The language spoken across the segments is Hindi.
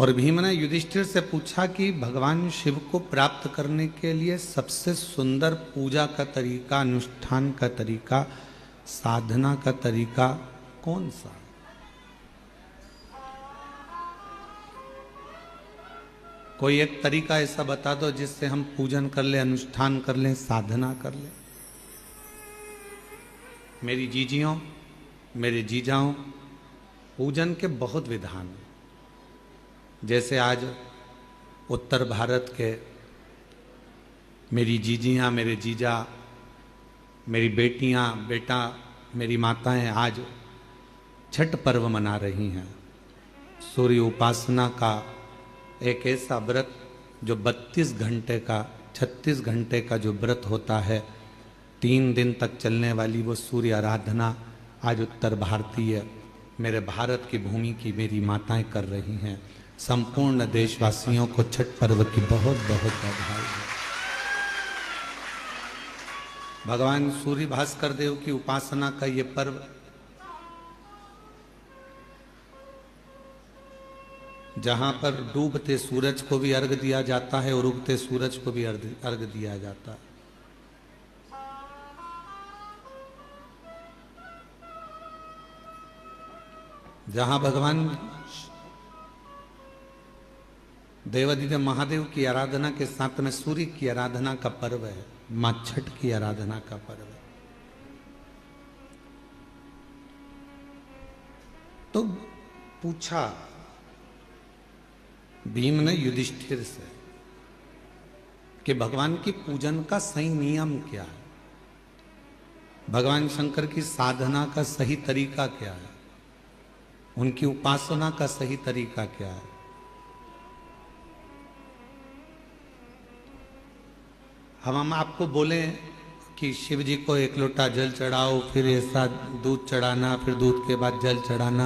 और भीम ने युधिष्ठिर से पूछा कि भगवान शिव को प्राप्त करने के लिए सबसे सुंदर पूजा का तरीका, अनुष्ठान का तरीका, साधना का तरीका कौन सा? कोई एक तरीका ऐसा बता दो जिससे हम पूजन कर ले, अनुष्ठान कर लें, साधना कर लें। मेरी जीजियों, मेरे जीजाओं, पूजन के बहुत विधान हैं। जैसे आज उत्तर भारत के मेरी जीजियाँ, मेरे जीजा, मेरी बेटियाँ, बेटा, मेरी माताएं आज छठ पर्व मना रही हैं। सूर्य उपासना का एक ऐसा व्रत जो 32 घंटे का, 36 घंटे का जो व्रत होता है, 3 दिन तक चलने वाली वो सूर्य आराधना आज उत्तर भारतीय, मेरे भारत की भूमि की मेरी माताएं कर रही हैं। संपूर्ण देशवासियों को छठ पर्व की बहुत बहुत बधाई है। भगवान सूर्य भास्कर देव की उपासना का ये पर्व जहां पर डूबते सूरज को भी अर्घ दिया जाता है और उगते सूरज को भी अर्घ दिया जाता है। जहां भगवान देवादिदेव महादेव की आराधना के साथ में सूर्य की आराधना का पर्व है, मां छठ की आराधना का पर्व है। तो पूछा भीम ने युधिष्ठिर से कि भगवान की पूजन का सही नियम क्या है, भगवान शंकर की साधना का सही तरीका क्या है, उनकी उपासना का सही तरीका क्या है। हम आपको बोले कि शिव जी को 1 लोटा जल चढ़ाओ, फिर ऐसा दूध चढ़ाना, फिर दूध के बाद जल चढ़ाना,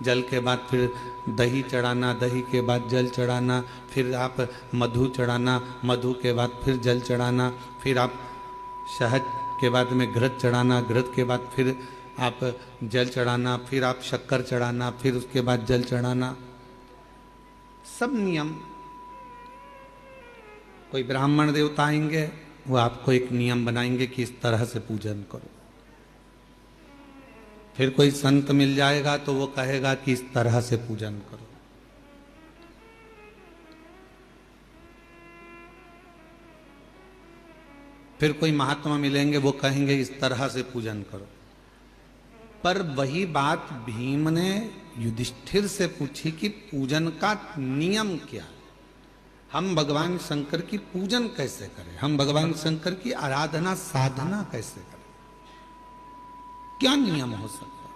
जल के बाद फिर दही चढ़ाना, दही के बाद जल चढ़ाना, फिर आप मधु चढ़ाना, मधु के बाद फिर जल चढ़ाना, फिर आप शहद के बाद में घृत चढ़ाना, घृत के बाद फिर आप जल चढ़ाना, फिर आप शक्कर चढ़ाना, फिर उसके बाद जल चढ़ाना। सब नियम। कोई ब्राह्मण देवता आएंगे, वो आपको एक नियम बनाएंगे कि इस तरह से पूजन करो। फिर कोई संत मिल जाएगा तो वो कहेगा कि इस तरह से पूजन करो। फिर कोई महात्मा मिलेंगे, वो कहेंगे इस तरह से पूजन करो। पर वही बात भीम ने युधिष्ठिर से पूछी कि पूजन का नियम क्या है, हम भगवान शंकर की पूजन कैसे करें, हम भगवान शंकर की आराधना साधना कैसे करें, क्या नियम हो सकता है।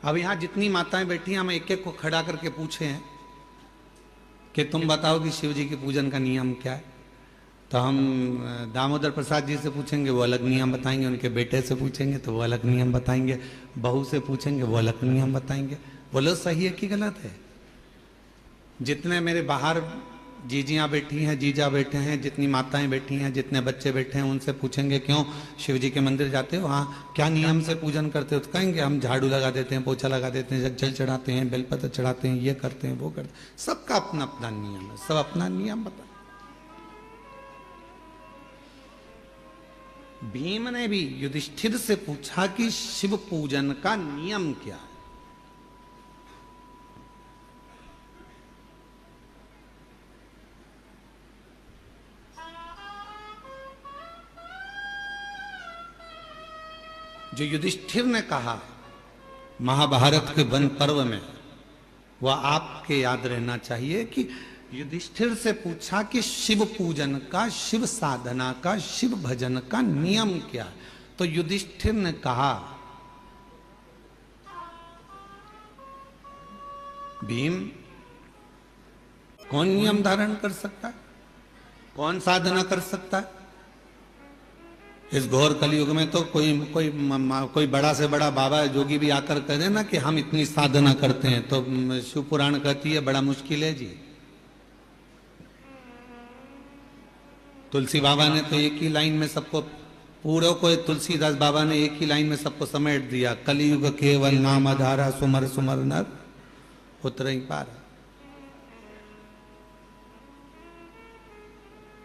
अब यहां जितनी माताएं बैठी हैं, हम एक एक को खड़ा करके पूछे हैं कि तुम बताओ कि शिव जी की पूजन का नियम क्या है। तो हम दामोदर प्रसाद जी से पूछेंगे, वो अलग नियम बताएंगे, उनके बेटे से पूछेंगे तो वो अलग नियम बताएंगे, बहू से पूछेंगे वो अलग नियम बताएंगे। बोलो सही है कि गलत है। जितने मेरे बाहर जीजियाँ बैठी हैं, जीजा बैठे हैं, जितनी माताएं बैठी हैं, जितने बच्चे बैठे हैं, उनसे पूछेंगे क्यों शिव जी के मंदिर जाते हो, हाँ क्या नियम से पूजन करते हो, तो कहेंगे हम झाड़ू लगा देते हैं, पोछा लगा देते हैं, जल चढ़ाते हैं, बेलपत्र चढ़ाते हैं, ये करते हैं, वो करते हैं। सबका अपना अपना नियम है, सब अपना नियम बता। भीम ने भी युधिष्ठिर से पूछा कि शिव पूजन का नियम क्या है। जो युधिष्ठिर ने कहा महाभारत के वन पर्व में, वह आपके याद रहना चाहिए कि युधिष्ठिर से पूछा कि शिव पूजन का, शिव साधना का, शिव भजन का नियम क्या है। तो युधिष्ठिर ने कहा भीम, कौन नियम धारण कर सकता है, कौन साधना कर सकता है। इस घोर कलयुग में तो कोई बड़ा से बड़ा बाबा जोगी भी आकर कह देना कि हम इतनी साधना करते हैं, तो शिव पुराण कहती है बड़ा मुश्किल है जी। तुलसी बाबा ने तो एक ही लाइन में सबको, पूरे को तुलसीदास बाबा ने एक ही लाइन में सबको समेट दिया, कलयुग केवल नाम आधारा, सुमर सुमर नर उतर ही पार।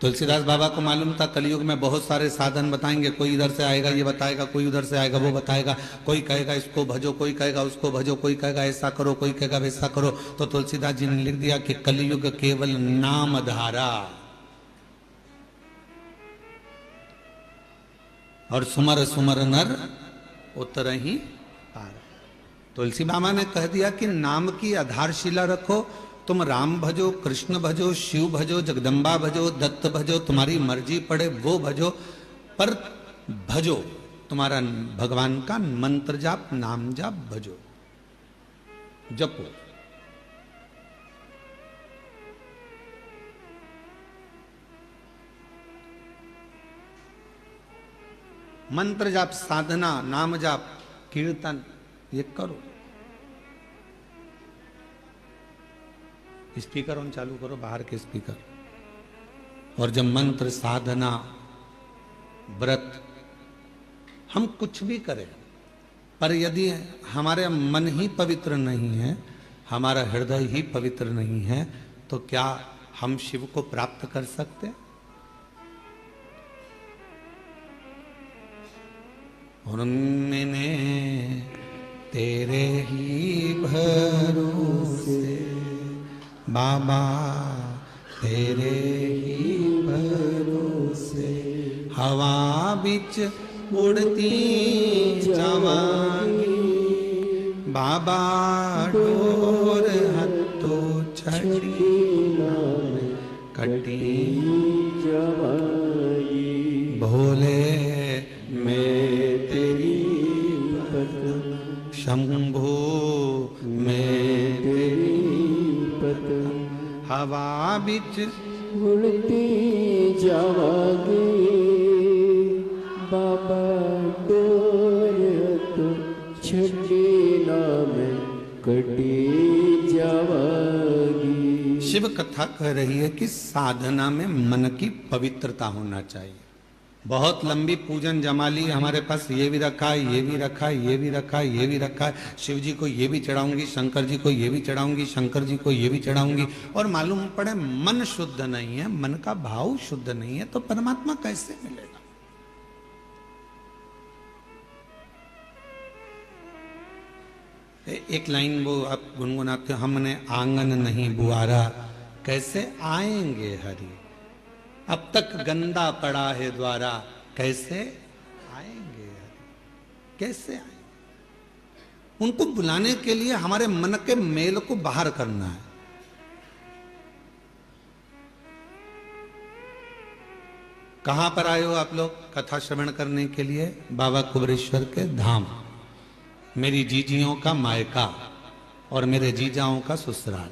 तुलसीदास बाबा को मालूम था कलयुग में बहुत सारे साधन बताएंगे, कोई इधर से आएगा ये बताएगा, कोई उधर से आएगा वो बताएगा, कोई कहेगा इसको भजो, कोई कहेगा उसको भजो, कोई कहेगा ऐसा करो, कोई कहेगा वैसा करो। तो तुलसीदास जी ने लिख दिया कि कलयुग केवल नाम धारा और सुमर सुमर नर उतर ही पार। तुलसी बाबा ने कह दिया कि नाम की आधारशिला रखो, तुम राम भजो, कृष्ण भजो, शिव भजो, जगदम्बा भजो, दत्त भजो, तुम्हारी मर्जी पड़े वो भजो, पर भजो तुम्हारा भगवान का मंत्र जाप, नाम जाप भजो, जपो। मंत्र जाप, साधना, नाम जाप, कीर्तन ये करो। स्पीकर ऑन चालू करो, बाहर के स्पीकर। और जब मंत्र, साधना, व्रत हम कुछ भी करें, पर यदि हमारे मन ही पवित्र नहीं है, हमारा हृदय ही पवित्र नहीं है, तो क्या हम शिव को प्राप्त कर सकते? और मैंने तेरे ही भरोसे बाबा, तेरे ही भरोसे हवा बिच उड़ती जावांगी, बाबा डोर हत्तो छड़ी कटी जावांगी, भोले मैं तेरी शंभो मैं तेरी हवा बिच उड़ती जावांगी, बाबा डोर तो छड़ी नाम कटी जावांगी। शिव कथा कह रही है कि साधना में मन की पवित्रता होना चाहिए। बहुत लंबी पूजन जमाली हमारे पास, ये भी रखा है, ये भी रखा है, ये भी रखा है, ये भी रखा है, शिव जी को ये भी चढ़ाऊंगी, शंकर जी को ये भी चढ़ाऊंगी, शंकर जी को ये भी चढ़ाऊंगी, और मालूम पड़े मन शुद्ध नहीं है, मन का भाव शुद्ध नहीं है, तो परमात्मा कैसे मिलेगा? एक लाइन वो आप गुनगुनाते हो, हमने आंगन नहीं बुआरा कैसे आएंगे हरि, अब तक गंदा पड़ा है द्वारा कैसे आएंगे, कैसे आएंगे? उनको बुलाने के लिए हमारे मन के मेल को बाहर करना है। कहां पर आए हो आप लोग कथा श्रवण करने के लिए? बाबा कुबरेश्वर के धाम, मेरी जीजियों का मायका और मेरे जीजाओं का ससुराल।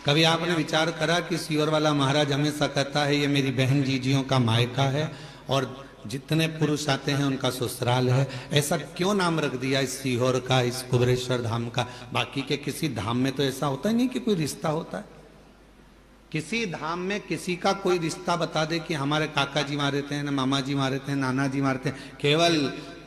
कभी आपने विचार करा कि सीहोर वाला महाराज हमेशा कहता है ये मेरी बहन जीजियों का मायका है और जितने पुरुष आते हैं उनका ससुराल है, ऐसा क्यों नाम रख दिया इस सीहोर का, इस कुबरेश्वर धाम का? बाकी के किसी धाम में तो ऐसा होता ही नहीं कि कोई रिश्ता होता है। किसी धाम में किसी का कोई रिश्ता बता दे कि हमारे काका जी वहां रहते हैं, ना मामा जी वहां रहते हैं, नाना जी वहां रहते हैं। केवल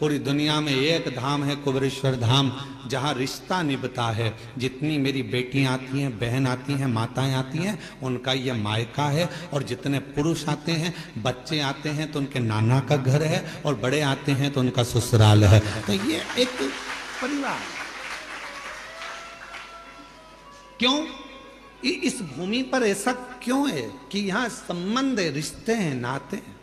पूरी दुनिया में एक धाम है कुबरेश्वर धाम, जहां रिश्ता निभता है। जितनी मेरी बेटियां आती हैं, बहन आती हैं, माताएं आती हैं, उनका ये मायका है। और जितने पुरुष आते हैं, बच्चे आते हैं तो उनके नाना का घर है, और बड़े आते हैं तो उनका ससुराल है। तो ये एक परिवार। क्यों इस भूमि पर ऐसा क्यों है कि यहां संबंध है, रिश्ते हैं, नाते हैं?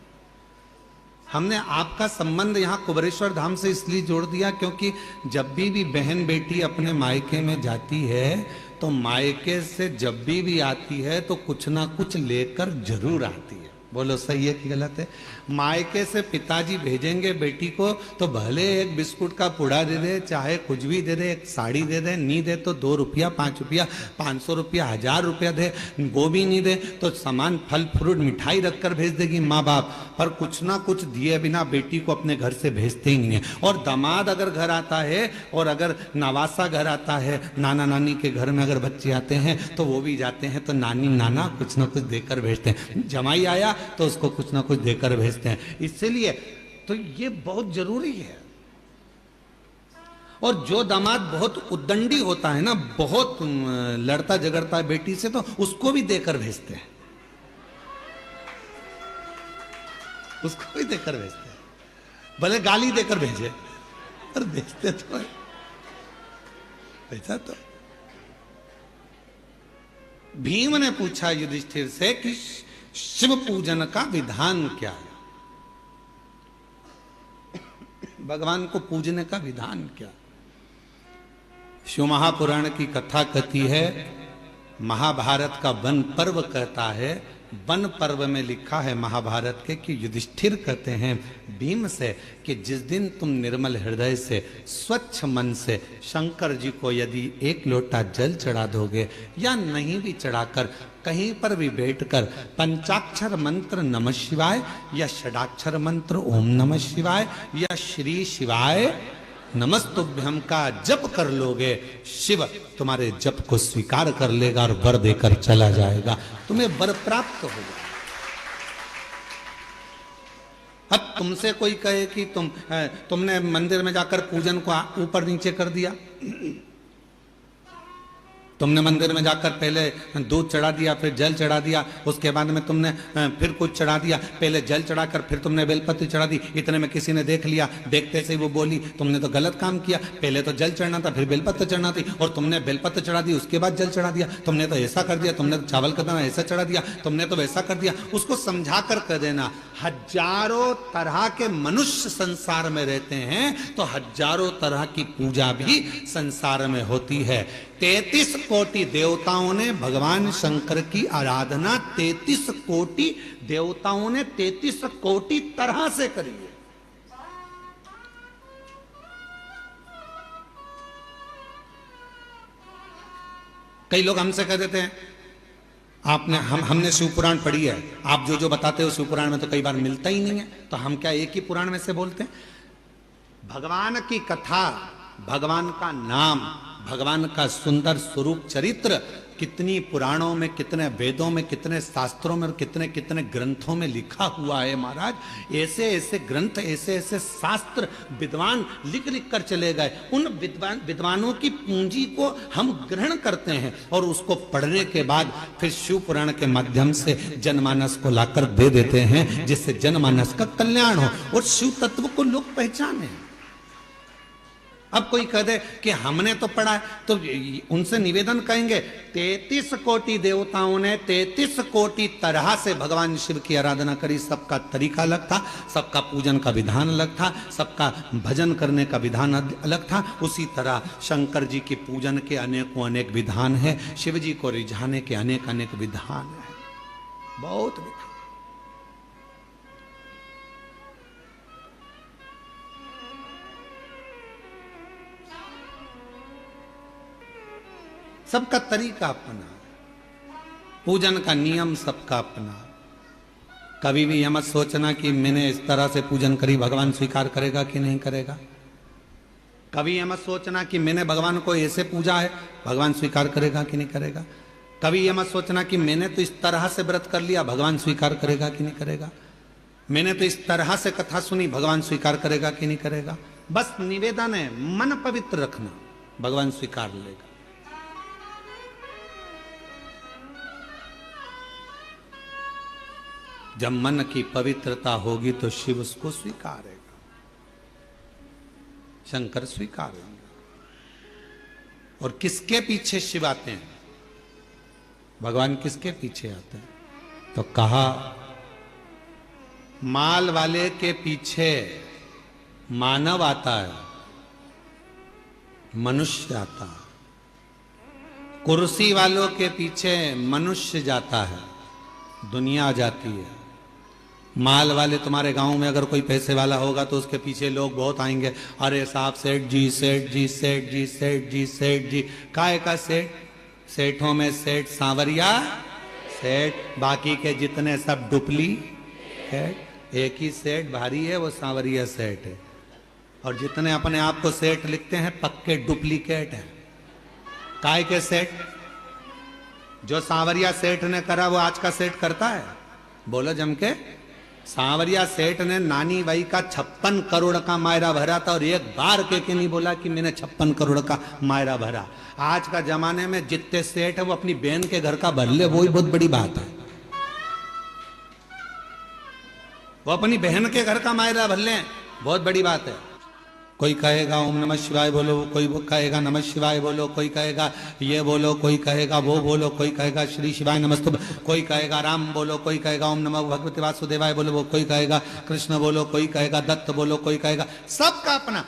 हमने आपका संबंध यहां कुबरेश्वर धाम से इसलिए जोड़ दिया क्योंकि जब भी बहन बेटी अपने मायके में जाती है तो मायके से जब भी आती है तो कुछ ना कुछ लेकर जरूर आती है। बोलो सही है कि गलत है? मायके से पिताजी भेजेंगे बेटी को तो भले एक बिस्कुट का पुड़ा दे दे, चाहे कुछ भी दे दे, एक साड़ी दे दे, नहीं दे तो 2 रुपया, 5 रुपया, 500 रुपया, 1000 रुपया दे, वो भी नहीं दे तो सामान, फल फ्रूट, मिठाई रखकर भेज देगी माँ बाप, पर कुछ ना कुछ दिए बिना बेटी को अपने घर से भेजते ही नहीं है। और दामाद अगर घर आता है और अगर नवासा घर आता है, नाना नानी के घर में अगर बच्चे आते हैं तो वो भी जाते हैं तो नानी नाना कुछ ना कुछ देकर भेजते हैं। जमाई आया तो उसको कुछ ना कुछ देकर भेजते हैं। इसलिए तो ये बहुत जरूरी है। और जो दामाद बहुत उद्दंडी होता है ना, बहुत लड़ता झगड़ता है बेटी से, तो उसको भी देकर भेजते हैं, उसको भी देकर भेजते हैं, भले गाली देकर भेजे पर भेजते तो है। ऐसा तो भीम ने पूछा युधिष्ठिर से कि शिव पूजन का विधान क्या है, भगवान को पूजने का विधान क्या। शिव महापुराण की कथा कहती है, महाभारत का वन पर्व कहता है, वन पर्व में लिखा है महाभारत के कि युधिष्ठिर कहते हैं भीम से कि जिस दिन तुम निर्मल हृदय से स्वच्छ मन से शंकर जी को यदि एक लोटा जल चढ़ा दोगे या नहीं भी चढ़ाकर कहीं पर भी बैठकर पंचाक्षर मंत्र नमः शिवाय या षडाक्षर मंत्र ओम नमः शिवाय या श्री शिवाय नमस्तुभ्यम का जप कर लोगे, शिव तुम्हारे जप को स्वीकार कर लेगा और वर देकर चला जाएगा, तुम्हें वर प्राप्त होगा। अब तुमसे कोई कहे कि तुमने मंदिर में जाकर पूजन को ऊपर नीचे कर दिया, तुमने मंदिर में जाकर पहले दूध चढ़ा दिया, फिर जल चढ़ा दिया, उसके बाद में तुमने फिर कुछ चढ़ा दिया, पहले जल चढ़ाकर फिर तुमने बेलपत्र चढ़ा दी, इतने में किसी ने देख लिया, देखते से ही वो बोली तुमने तो गलत काम किया, पहले तो जल चढ़ना था फिर बेलपत्र चढ़ना थी, और तुमने बेलपत्र चढ़ा दी उसके बाद जल चढ़ा दिया, तुमने तो ऐसा कर दिया, तुमने तो चावल का दाना ऐसा चढ़ा दिया, तुमने तो वैसा कर दिया। उसको समझा कर कह देना, हजारों तरह के मनुष्य संसार में रहते हैं तो हजारों तरह की पूजा भी संसार में होती है। 33 कोटि देवताओं ने भगवान शंकर की आराधना 33 कोटि देवताओं ने 33 कोटि तरह से करी है। कई लोग हमसे कह देते हैं आपने हमने शिव पुराण पढ़ी है, आप जो जो बताते हो शिव पुराण में तो कई बार मिलता ही नहीं है, तो हम क्या एक ही पुराण में से बोलते हैं? भगवान की कथा, भगवान का नाम, भगवान का सुंदर स्वरूप चरित्र कितनी पुराणों में, कितने वेदों में, कितने शास्त्रों में और कितने कितने ग्रंथों में लिखा हुआ है महाराज। ऐसे ऐसे ग्रंथ, ऐसे ऐसे शास्त्र विद्वान लिख लिख कर चले गए। उन विद्वानों की पूंजी को हम ग्रहण करते हैं और उसको पढ़ने के बाद फिर शिव पुराण के माध्यम से जनमानस को लाकर दे देते हैं, जिससे जनमानस का कल्याण हो और शिव तत्व को लोग पहचाने। अब कोई कह दे कि हमने तो पढ़ा है, तो उनसे निवेदन कहेंगे 33 कोटि देवताओं ने 33 कोटि तरह से भगवान शिव की आराधना करी। सबका तरीका अलग था, सबका पूजन का विधान अलग था, सबका भजन करने का विधान अलग था। उसी तरह शंकर जी के पूजन के अनेकों अनेक विधान है, शिव जी को रिझाने के अनेक अनेक विधान है, बहुत विधान। सबका तरीका अपना, पूजन का नियम सबका अपना। कभी भी यह मत सोचना कि मैंने इस तरह से पूजन करी भगवान स्वीकार करेगा कि नहीं करेगा। कभी यह मत सोचना कि मैंने भगवान को ऐसे पूजा है भगवान स्वीकार करेगा कि नहीं करेगा। कभी यह मत सोचना कि मैंने तो इस तरह से व्रत कर लिया भगवान स्वीकार करेगा कि नहीं करेगा। मैंने तो इस तरह से कथा सुनी भगवान स्वीकार करेगा कि नहीं करेगा। बस निवेदन है, मन पवित्र रखना, भगवान स्वीकार लेगा। जब मन की पवित्रता होगी तो शिव उसको स्वीकारेगा, शंकर स्वीकारेंगे। और किसके पीछे शिव आते हैं, भगवान किसके पीछे आते हैं? तो कहा माल वाले के पीछे मानव आता है, मनुष्य आता है। कुर्सी वालों के पीछे मनुष्य जाता है, दुनिया जाती है। माल वाले, तुम्हारे गांव में अगर कोई पैसे वाला होगा तो उसके पीछे लोग बहुत आएंगे, अरे साहब सेठ जी, सेठ जी, सेठ जी, सेठ जी, सेठ जी। काय का सेठ? सेठों में सेठ सांवरिया सेठ, बाकी के जितने सब डुप्ली सेठ। एक ही सेठ भारी है, वो सांवरिया सेठ है। और जितने अपने आप को सेठ लिखते हैं पक्के डुप्लीकेट हैं। काय के सेठ? जो सांवरिया सेठ ने करा वो आज का सेठ करता है? बोलो जम के। सांवरिया सेठ ने नानी बाई का 56 करोड़ का मायरा भरा था और एक बार के नहीं बोला कि मैंने 56 करोड़ का मायरा भरा। आज का जमाने में जितने सेठ है वो अपनी बहन के घर का भर ले, वो ही बहुत बड़ी बात है। वो अपनी बहन के घर का मायरा भर ले, बहुत बड़ी बात है। कोई कहेगा ओम नमः शिवाय बोलो, कोई कहेगा नमः शिवाय बोलो, कोई कहेगा ये बोलो, कोई कहेगा वो बोलो, कोई कहेगा श्री शिवाय नमस्तुभ्यं, कोई कहेगा राम बोलो, कोई कहेगा ओम नमः भगवते वासुदेवाय बोलो, वो कोई कहेगा कृष्ण बोलो, कोई कहेगा दत्त बोलो, कोई कहेगा, सबका अपना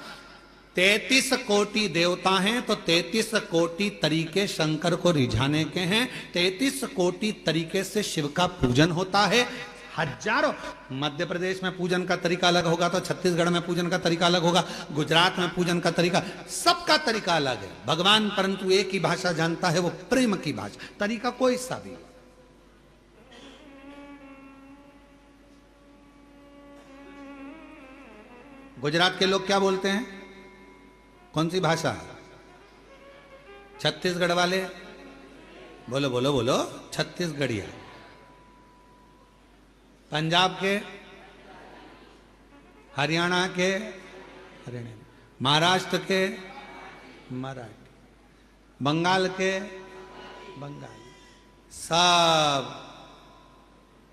33 कोटि देवता हैं तो 33 कोटि तरीके शंकर को रिझाने के हैं। 33 कोटि तरीके से शिव का पूजन होता है। हजारों, मध्य प्रदेश में पूजन का तरीका अलग होगा तो छत्तीसगढ़ में पूजन का तरीका अलग होगा, गुजरात में पूजन का तरीका, सबका तरीका अलग है। भगवान परंतु एक ही भाषा जानता है, वो प्रेम की भाषा, तरीका कोई सा भी। गुजरात के लोग क्या बोलते हैं, कौन सी भाषा? छत्तीसगढ़ वाले बोलो बोलो बोलो छत्तीसगढ़िया। पंजाब के, हरियाणा के हरियाणा, महाराष्ट्र के मराठी, बंगाल के बंगाली, सब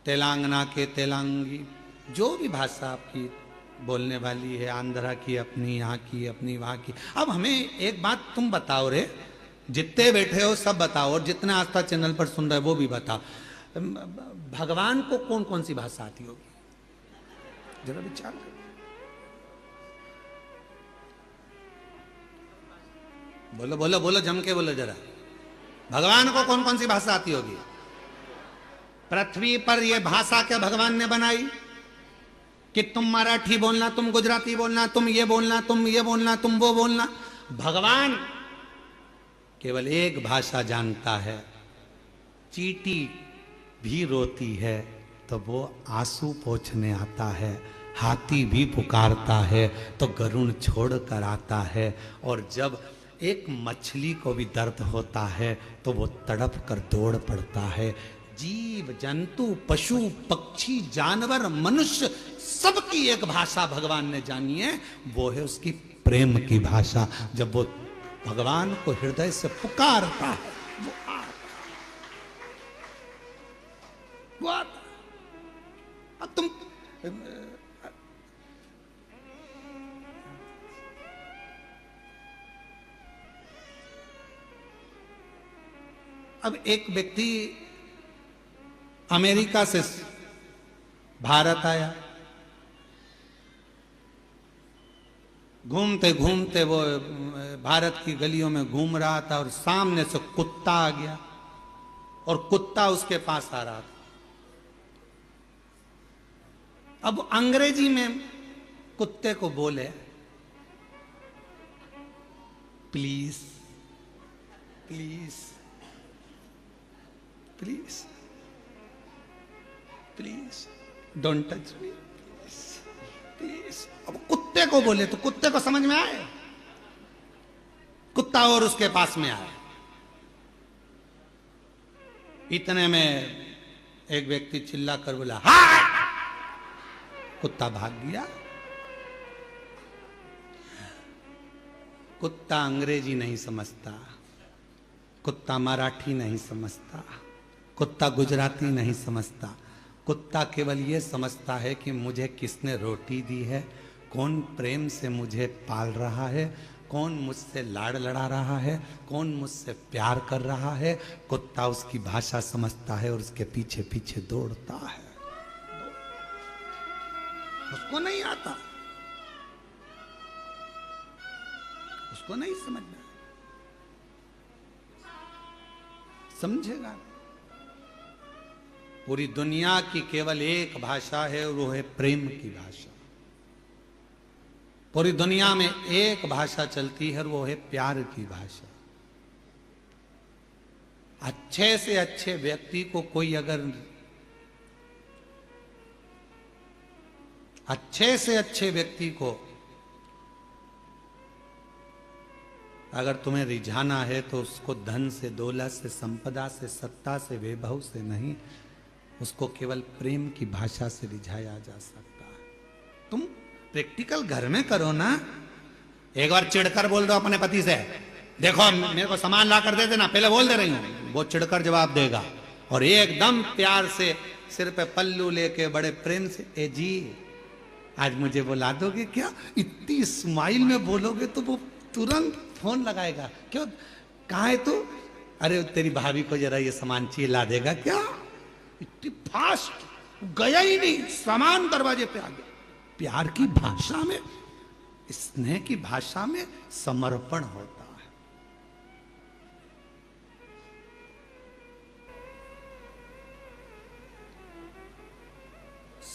तेलंगाना के तेलंगी, जो भी भाषा आपकी बोलने वाली है, आंध्रा की अपनी, यहाँ की अपनी, वहाँ की। अब हमें एक बात तुम बताओ रे, जितने बैठे हो सब बताओ, और जितने आस्था चैनल पर सुन रहे हो वो भी बताओ, भगवान को कौन कौन सी भाषा आती होगी? जरा विचार करो। बोलो बोलो बोलो, जम के बोलो जरा, भगवान को कौन कौन सी भाषा आती होगी? पृथ्वी पर यह भाषा क्या भगवान ने बनाई कि तुम मराठी बोलना, तुम गुजराती बोलना, तुम ये बोलना, तुम ये बोलना, तुम वो बोलना? भगवान केवल एक भाषा जानता है। चींटी भी रोती है तो वो आंसू पोंछने आता है, हाथी भी पुकारता है तो गरुड़ छोड़ कर आता है, और जब एक मछली को भी दर्द होता है तो वो तड़प कर दौड़ पड़ता है। जीव जंतु पशु पक्षी जानवर मनुष्य सबकी एक भाषा भगवान ने जानी है, वो है उसकी प्रेम की भाषा। जब वो भगवान को हृदय से पुकारता है वो आता। अब तुम अब एक व्यक्ति अमेरिका से भारत आया, घूमते घूमते वो भारत की गलियों में घूम रहा था और सामने से कुत्ता आ गया और कुत्ता उसके पास आ रहा था। अब अंग्रेजी में कुत्ते को बोले, please please please please don't touch me, please. अब कुत्ते को बोले तो कुत्ते को समझ में आए, कुत्ता और उसके पास में आए। इतने में एक व्यक्ति चिल्ला कर बोला हाय, कुत्ता भाग गया। कुत्ता अंग्रेजी नहीं समझता, कुत्ता मराठी नहीं समझता, कुत्ता गुजराती नहीं समझता। कुत्ता केवल ये समझता है कि मुझे किसने रोटी दी है, कौन प्रेम से मुझे पाल रहा है, कौन मुझसे लाड़ लड़ा रहा है, कौन मुझसे प्यार कर रहा है। कुत्ता उसकी भाषा समझता है और उसके पीछे पीछे दौड़ता है। उसको नहीं आता, उसको नहीं समझना, समझेगा। पूरी दुनिया की केवल एक भाषा है और वो है प्रेम की भाषा। पूरी दुनिया में एक भाषा चलती है और वो है प्यार की भाषा। अच्छे से अच्छे व्यक्ति को कोई अगर अच्छे से अच्छे व्यक्ति को अगर तुम्हें रिझाना है तो उसको धन से, दौलत से, संपदा से, सत्ता से, वैभव से नहीं, उसको केवल प्रेम की भाषा से रिझाया जा सकता है। तुम प्रैक्टिकल घर में करो ना। एक बार चिढ़कर बोल दो अपने पति से, देखो मेरे को सामान ला कर दे देना, पहले बोल दे रही हूं, वो चिढ़कर जवाब देगा। और एकदम प्यार से सिर पे पल्लू लेके बड़े प्रेम से, ए जी आज मुझे बुला दोगे क्या? इतनी स्माइल में बोलोगे तो वो तुरंत फोन लगाएगा, क्यों कहाँ है तू? अरे तेरी भाभी को जरा ये सामान चाहिए, ला देगा क्या? इतनी फास्ट, गया ही नहीं, सामान दरवाजे पे आ गया। प्यार की भाषा में, स्नेह की भाषा में समर्पण होता है।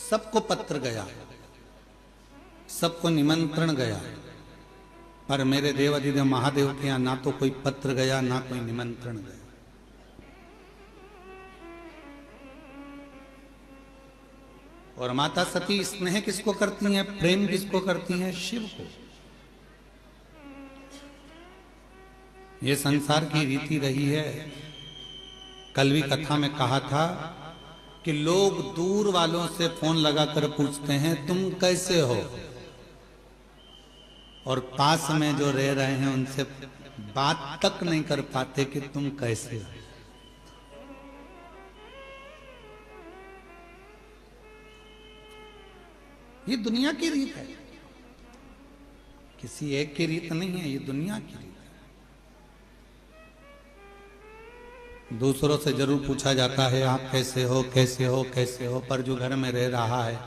सबको पत्र गया, सबको निमंत्रण गया, पर मेरे देवाधिदेव महादेव के यहां ना तो कोई पत्र गया ना कोई निमंत्रण गया। और माता सती स्नेह किसको करती हैं, प्रेम किसको करती हैं? शिव को। ये संसार की रीति रही है। कल भी कथा में कहा था कि लोग दूर वालों से फोन लगाकर पूछते हैं तुम कैसे हो, और पास में जो रह रहे हैं उनसे बात तक नहीं कर पाते कि तुम कैसे हो। ये दुनिया की रीत है, किसी एक की रीत नहीं है, ये दुनिया की रीत है। दूसरों से जरूर पूछा जाता है आप कैसे हो, कैसे हो, कैसे हो, पर जो घर में रह रहा है,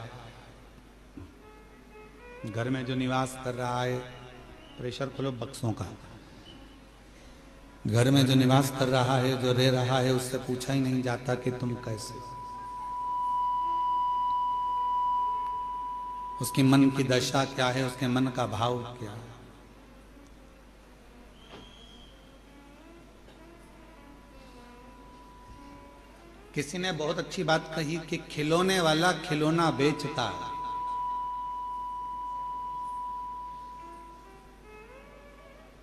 घर में जो निवास कर रहा है, प्रेशर खोलो बक्सों का, घर में जो निवास कर रहा है, जो रह रहा है, उससे पूछा ही नहीं जाता कि तुम कैसे हो। उसकी मन की दशा क्या है, उसके मन का भाव क्या है। किसी ने बहुत अच्छी बात कही कि खिलौने वाला खिलौना बेचता है,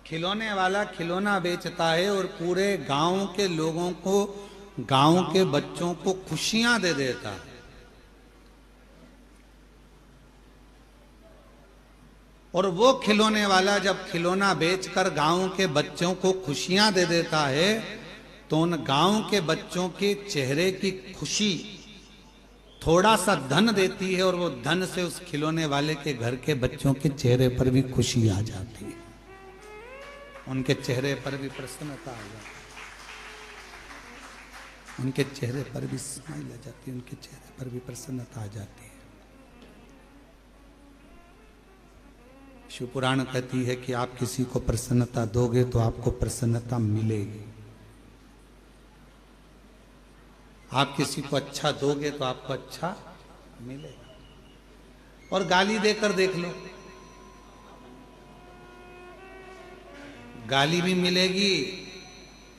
खिलौने वाला खिलौना बेचता है और पूरे गांव के लोगों को, गांव के बच्चों को खुशियां दे देता है। और वो खिलौने वाला जब खिलौना बेचकर गांव के बच्चों को खुशियां दे देता है, तो उन गांव के बच्चों के चेहरे की खुशी थोड़ा सा धन देती है, और वो धन से उस खिलौने वाले के घर के बच्चों के चेहरे पर भी खुशी आ जाती है, उनके चेहरे पर भी प्रसन्नता आ जाती है, उनके चेहरे पर भी स्माइल आ जाती है, उनके चेहरे पर भी प्रसन्नता आ जाती है। शिव पुराण कहती है कि आप किसी को प्रसन्नता दोगे तो आपको प्रसन्नता मिलेगी, आप किसी को अच्छा दोगे तो आपको अच्छा मिलेगा। और गाली देकर देख लो, गाली भी मिलेगी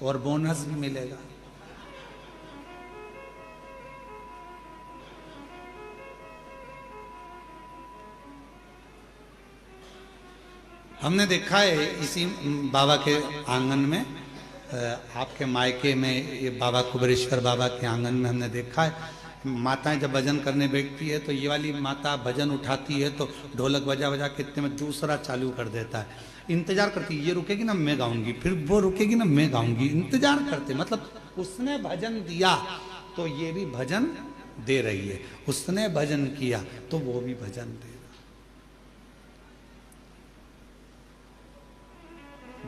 और बोनस भी मिलेगा। हमने देखा है इसी बाबा के आंगन में, आपके मायके में, ये बाबा कुबेरेश्वर बाबा के आंगन में हमने देखा है, माताएं जब भजन करने बैठती है तो ये वाली माता भजन उठाती है तो ढोलक बजा बजा के इतने में दूसरा चालू कर देता है, इंतजार करती है, ये रुकेगी ना मैं गाऊंगी, फिर वो रुकेगी ना मैं गाऊंगी, इंतजार करते, मतलब उसने भजन दिया तो ये भी भजन दे रही है, उसने भजन किया तो वो भी भजन दे रहा।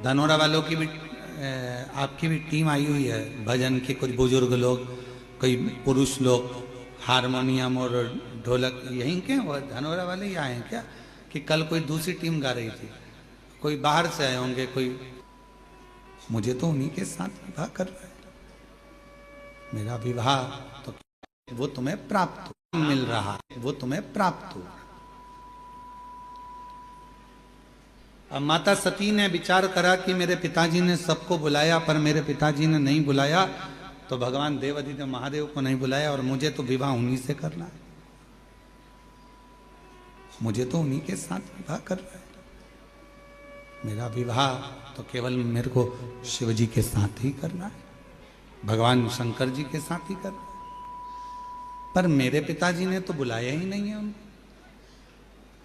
धनोरा वालों की भी, आपकी भी टीम आई हुई है भजन की, कुछ बुजुर्ग लोग, कोई पुरुष लोग, हारमोनियम और ढोलक यहीं के, वो धनोरा वाले ही आए हैं क्या? कि कल कोई दूसरी टीम गा रही थी, कोई बाहर से आए होंगे, कोई, मुझे तो उन्हीं के साथ विवाह कर रहा है, मेरा विवाह तो वो तुम्हें प्राप्त मिल रहा, वो तुम्हें प्राप्त हो। अब माता सती ने विचार करा कि मेरे पिताजी ने सबको बुलाया पर मेरे पिताजी ने नहीं बुलाया, तो भगवान देवाधिदेव महादेव को नहीं बुलाया, और मुझे तो विवाह उन्हीं से करना है, मुझे तो उन्हीं के साथ विवाह कर रहा है, मेरा विवाह तो केवल मेरे को शिव जी के साथ ही करना है, भगवान शंकर जी के साथ ही करना है। पर मेरे पिताजी ने तो बुलाया ही नहीं है उनको,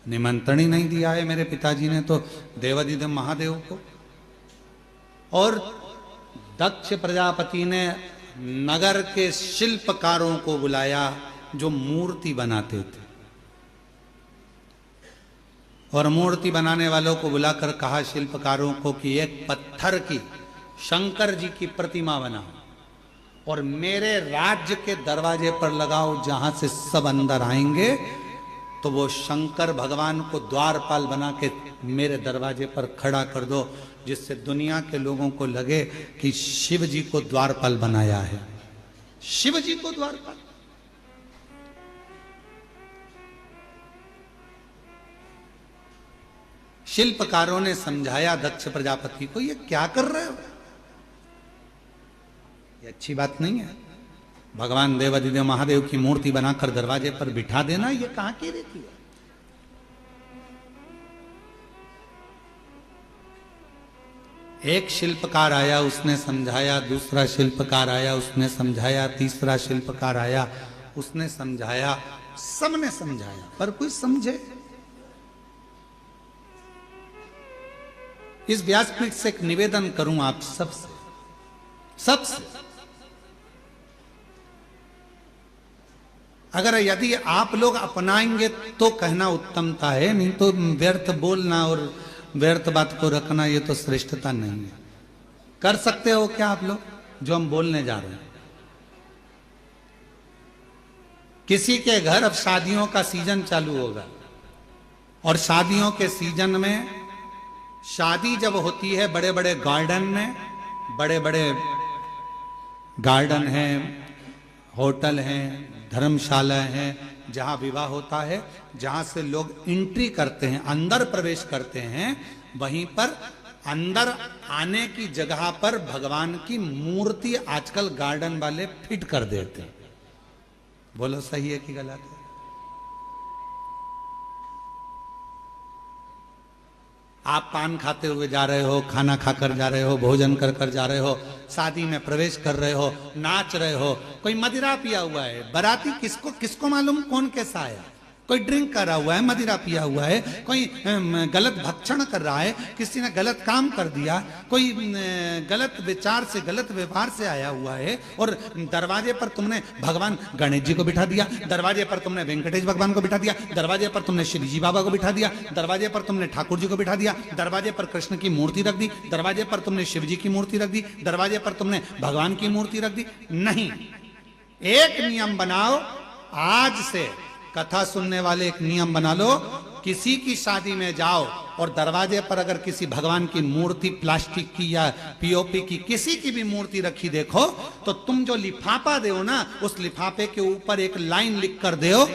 निमंत्रण ही नहीं दिया है मेरे पिताजी ने तो देवाधिदेव महादेव को। और दक्ष प्रजापति ने नगर के शिल्पकारों को बुलाया जो मूर्ति बनाते थे, और मूर्ति बनाने वालों को बुलाकर कहा शिल्पकारों को कि एक पत्थर की शंकर जी की प्रतिमा बनाओ और मेरे राज्य के दरवाजे पर लगाओ, जहां से सब अंदर आएंगे तो वो शंकर भगवान को द्वारपाल बना के मेरे दरवाजे पर खड़ा कर दो, जिससे दुनिया के लोगों को लगे कि शिव जी को द्वारपाल बनाया है। शिव जी को द्वारपाल। शिल्पकारों ने समझाया दक्ष प्रजापति को, ये क्या कर रहे हो, ये अच्छी बात नहीं है। भगवान देवाधिदेव महादेव की मूर्ति बनाकर दरवाजे पर बिठा देना, ये कहां की रीति है। एक शिल्पकार आया, उसने समझाया, दूसरा शिल्पकार आया, उसने समझाया, तीसरा शिल्पकार आया, उसने समझाया, सबने समझाया, पर कोई समझे। इस व्यासपीठ से एक निवेदन करूं आप सबसे, अगर यदि आप लोग अपनाएंगे तो कहना उत्तमता है, नहीं तो व्यर्थ बोलना और व्यर्थ बात को रखना ये तो श्रेष्ठता नहीं है। कर सकते हो क्या आप लोग जो हम बोलने जा रहे हैं? किसी के घर अब शादियों का सीजन चालू होगा, और शादियों के सीजन में शादी जब होती है बड़े बड़े गार्डन में, बड़े बड़े गार्डन हैं, होटल हैं, धर्मशाला हैं, जहां विवाह होता है, जहां से लोग एंट्री करते हैं, अंदर प्रवेश करते हैं, वहीं पर अंदर आने की जगह पर भगवान की मूर्ति आजकल गार्डन वाले फिट कर देते हैं। बोलो सही है कि गलत है? आप पान खाते हुए जा रहे हो, खाना खाकर जा रहे हो, भोजन कर कर जा रहे हो, शादी में प्रवेश कर रहे हो, नाच रहे हो, कोई मदिरा पिया हुआ है, बाराती किसको मालूम कौन कैसा आया, कोई ड्रिंक कर रहा हुआ है, मदिरा पिया हुआ है, कोई गलत भक्षण कर रहा है, किसी ने गलत काम कर दिया, कोई गलत विचार से गलत व्यवहार से आया हुआ है, और दरवाजे पर तुमने भगवान गणेश जी को बिठा दिया, दरवाजे पर तुमने वेंकटेश भगवान को बिठा दिया, दरवाजे पर तुमने श्री जी बाबा को बिठा दिया, दरवाजे पर तुमने ठाकुर जी को बिठा दिया, दरवाजे पर कृष्ण की मूर्ति रख दी, दरवाजे पर तुमने शिव जी की मूर्ति रख दी, दरवाजे पर तुमने भगवान की मूर्ति रख दी। नहीं, एक नियम बनाओ, आज से कथा सुनने वाले एक नियम बना लो, किसी की शादी में जाओ और दरवाजे पर अगर किसी भगवान की मूर्ति प्लास्टिक की या पीओपी की किसी की भी मूर्ति रखी देखो, तो तुम जो लिफाफा दो ना, उस लिफाफे के ऊपर एक लाइन लिख कर दो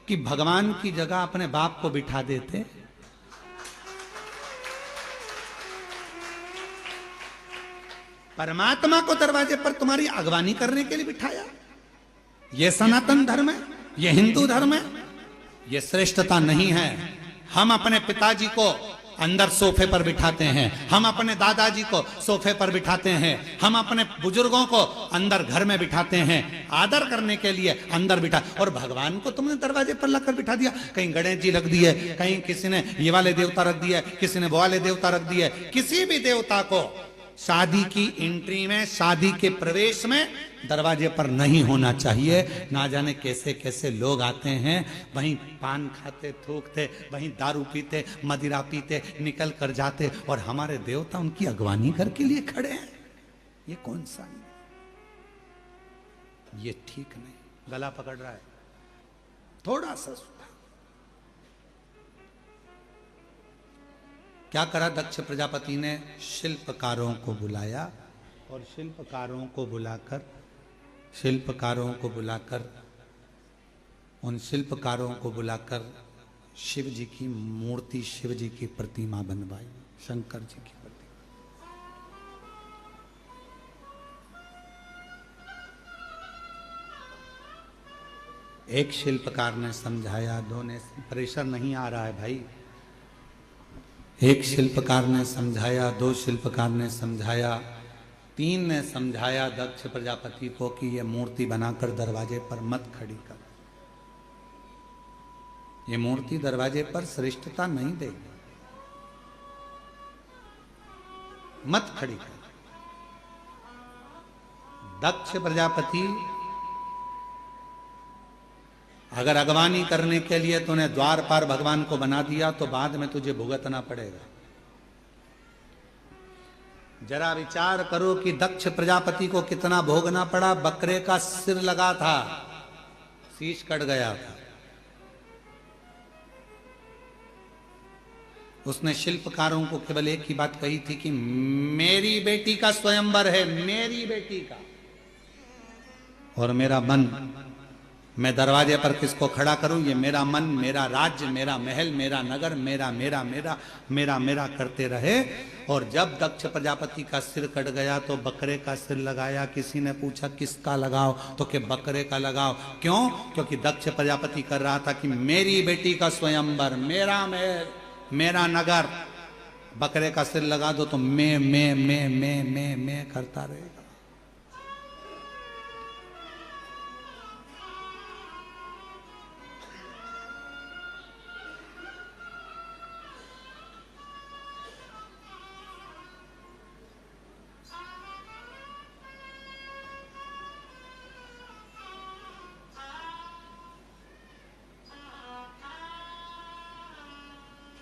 कि भगवान की जगह अपने बाप को बिठा देते। परमात्मा को दरवाजे पर तुम्हारी अगवानी करने के लिए बिठाया। यह सनातन धर्म है, ये हिंदू धर्म है, ये श्रेष्ठता नहीं है। हम अपने पिताजी को अंदर सोफे पर बिठाते हैं, हम अपने दादाजी को सोफे पर बिठाते हैं, हम अपने बुजुर्गों को अंदर घर में बिठाते हैं, आदर करने के लिए अंदर बिठा। और भगवान को तुमने दरवाजे पर लाकर बिठा दिया, कहीं गणेश जी रख दिए, कहीं किसी ने ये वाले देवता रख दिए, किसी ने वो वाले देवता रख दिए। किसी भी देवता को शादी की एंट्री में, शादी के प्रवेश में दरवाजे पर नहीं होना चाहिए। ना जाने कैसे कैसे लोग आते हैं, वहीं पान खाते, थूकते, वहीं दारू पीते, मदिरा पीते, निकल कर जाते, और हमारे देवता उनकी अगवानी करके लिए खड़े हैं। ये कौन सा है? ये ठीक नहीं। गला पकड़ रहा है, थोड़ा सा सुधार। क्या करा दक्ष प्रजापति ने? शिल्पकारों को बुलाया, और शिल्पकारों को बुलाकर उन शिल्पकारों को बुलाकर शिव जी की मूर्ति, शिव जी की प्रतिमा बनवाई, शंकर जी की प्रतिमा। एक शिल्पकार ने समझाया, दो ने, प्रेशर नहीं आ रहा है भाई। एक शिल्पकार ने समझाया, दो शिल्पकार ने समझाया, तीन ने समझाया दक्ष प्रजापति को कि ये मूर्ति बनाकर दरवाजे पर मत खड़ी कर, ये मूर्ति दरवाजे पर श्रेष्ठता नहीं देगी, मत खड़ी कर। दक्ष प्रजापति अगर अगवानी करने के लिए तूने द्वार पार भगवान को बना दिया तो बाद में तुझे भुगतना पड़ेगा। जरा विचार करो कि दक्ष प्रजापति को कितना भोगना पड़ा। बकरे का सिर लगा था, शीश कट गया था। उसने शिल्पकारों को केवल एक ही बात कही थी कि मेरी बेटी का स्वयंवर है, मेरी बेटी का, और मेरा मन, मैं दरवाजे पर किसको खड़ा करूं? ये मेरा मन, मेरा राज्य, मेरा महल, मेरा नगर, मेरा मेरा मेरा मेरा मेरा करते रहे। और जब दक्ष प्रजापति का सिर कट गया तो बकरे का सिर लगाया। किसी ने पूछा किसका लगाओ, तो कि बकरे का लगाओ। क्यों? क्योंकि दक्ष प्रजापति कर रहा था कि मेरी बेटी का स्वयंवर, मेरा महल, मेरा नगर, बकरे का सिर लगा दो तो मैं करता रहेगा।